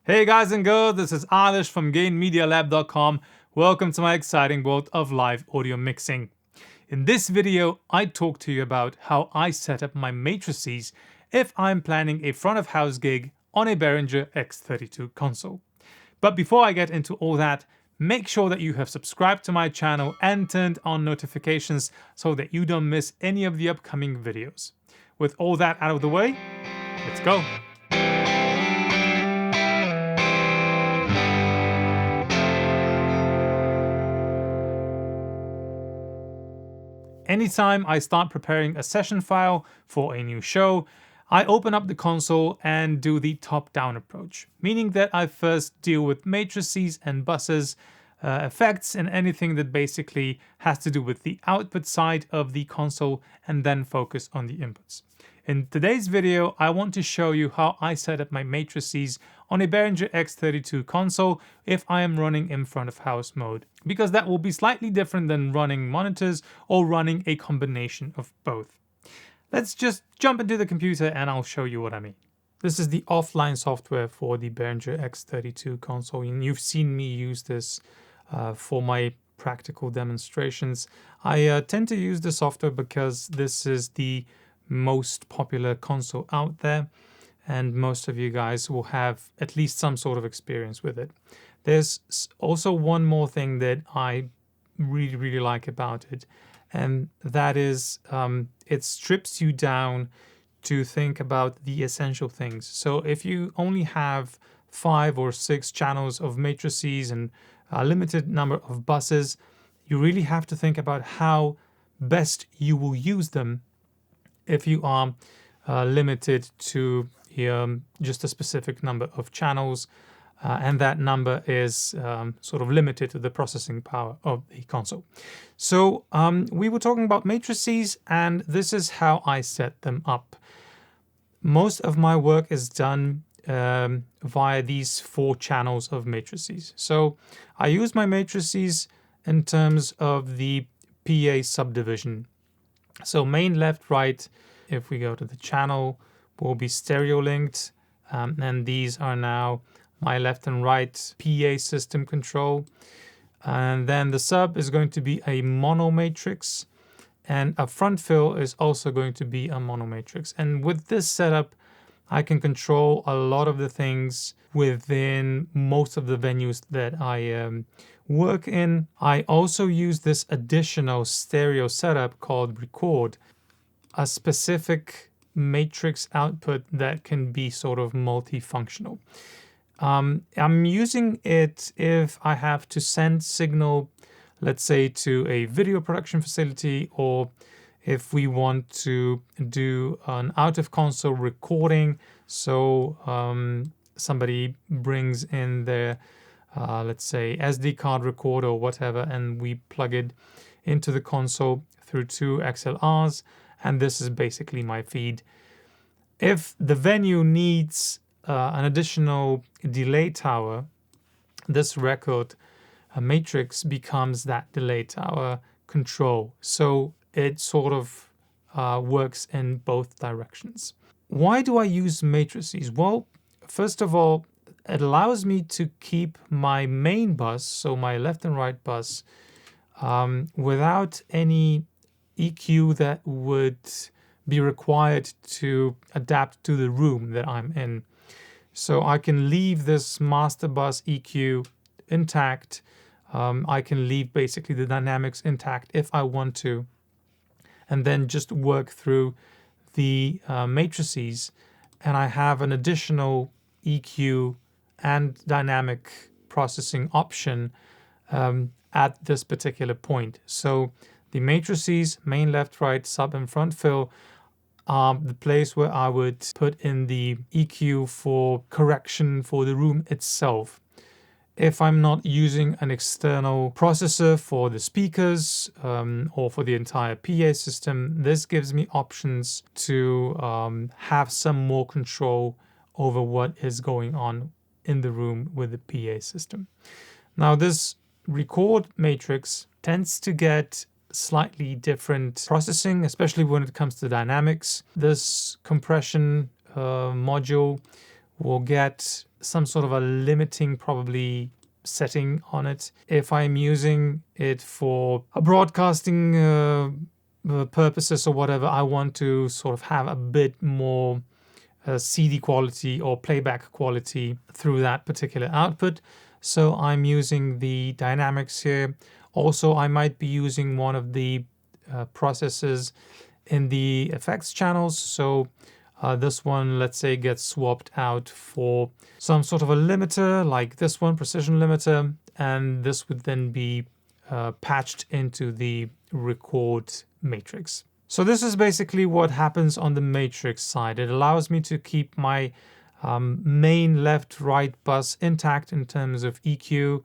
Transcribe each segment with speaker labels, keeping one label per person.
Speaker 1: Hey guys and girls, this is Alish from gainmedialab.com. Welcome to my exciting world of live audio mixing. In this video, I talk to you about how I set up my matrices if I'm planning a front of house gig on a Behringer X32 console. But before I get into all that, make sure that you have subscribed to my channel and turned on notifications so that you don't miss any of the upcoming videos. With all that out of the way, let's go. Anytime I start preparing a session file for a new show, I open up the console and do the top-down approach, meaning that I first deal with matrices and buses, effects, and anything that basically has to do with the output side of the console, and then focus on the inputs. In today's video, I want to show you how I set up my matrices on a Behringer X32 console if I am running in front of house mode, because that will be slightly different than running monitors or running a combination of both. Let's just jump into the computer and I'll show you what I mean. This is the offline software for the Behringer X32 console, and you've seen me use this for my practical demonstrations. I tend to use the software because this is the most popular console out there, and most of you guys will have at least some sort of experience with it. There's also one more thing that I really like about it, and that is it strips you down to think about the essential things. So if you only have 5 or 6 channels of matrices and a limited number of buses, you really have to think about how best you will use them if you are limited to just a specific number of channels, and that number is sort of limited to the processing power of the console. So we were talking about matrices, and this is how I set them up. Most of my work is done via these 4 channels of matrices. So I use my matrices in terms of the PA subdivision. So main, left, right, if we go to the channel, will be stereo linked, and these are now my left and right PA system control. And then the sub is going to be a mono matrix, and a front fill is also going to be a mono matrix. And with this setup, I can control a lot of the things within most of the venues that I work in. I also use this additional stereo setup called record, a specific matrix output that can be sort of multifunctional. I'm using it if I have to send signal, let's say, to a video production facility, or if we want to do an out of console recording. So somebody brings in their let's say SD card recorder or whatever, and we plug it into the console through 2 XLRs, and this is basically my feed. If the venue needs an additional delay tower, this record matrix becomes that delay tower control. So it sort of works in both directions. Why do I use matrices? Well, first of all, it allows me to keep my main bus, so my left and right bus, without any EQ that would be required to adapt to the room that I'm in. So I can leave this master bus EQ intact. I can leave basically the dynamics intact if I want to, and then just work through the matrices, and I have an additional EQ and dynamic processing option at this particular point. So the matrices, main, left, right, sub, and front fill, are the place where I would put in the EQ for correction for the room itself. If I'm not using an external processor for the speakers or for the entire PA system, this gives me options to have some more control over what is going on in the room with the PA system. Now, this record matrix tends to get slightly different processing, especially when it comes to dynamics. This compression module will get some sort of a limiting probably setting on it. If I'm using it for a broadcasting purposes or whatever, I want to sort of have a bit more CD quality or playback quality through that particular output. So I'm using the dynamics here. Also, I might be using one of the processes in the effects channels. So this one, let's say, gets swapped out for some sort of a limiter like this one, precision limiter, and this would then be patched into the record matrix. So this is basically what happens on the matrix side. It allows me to keep my main left-right bus intact in terms of EQ,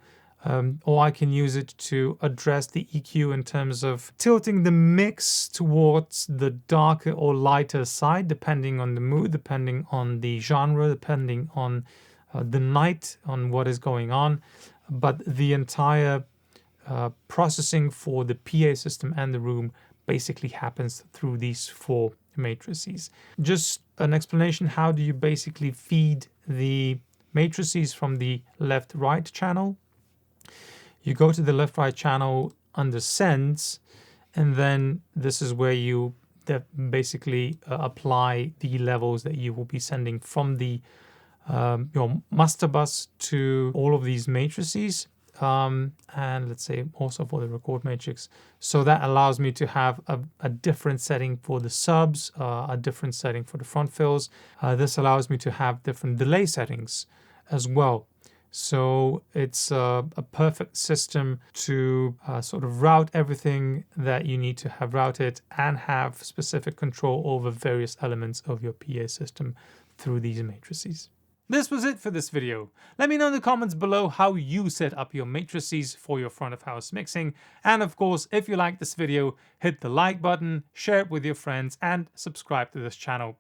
Speaker 1: or I can use it to address the EQ in terms of tilting the mix towards the darker or lighter side, depending on the mood, depending on the genre, depending on the night, on what is going on. But the entire processing for the PA system and the room basically happens through these 4 matrices. Just an explanation, how do you basically feed the matrices from the left-right channel? You go to the left-right channel under sends, and then this is where you basically apply the levels that you will be sending from the your master bus to all of these matrices. And let's say also for the record matrix. So that allows me to have a different setting for the subs, a different setting for the front fills. This allows me to have different delay settings as well. So it's a perfect system to sort of route everything that you need to have routed and have specific control over various elements of your PA system through these matrices. This was it for this video. Let me know in the comments below how you set up your matrices for your front of house mixing. And of course, if you like this video, hit the like button, share it with your friends, and subscribe to this channel.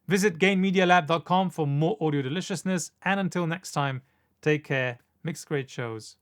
Speaker 1: Visit gainmedialab.com for more audio deliciousness. And until next time, take care, mix great shows.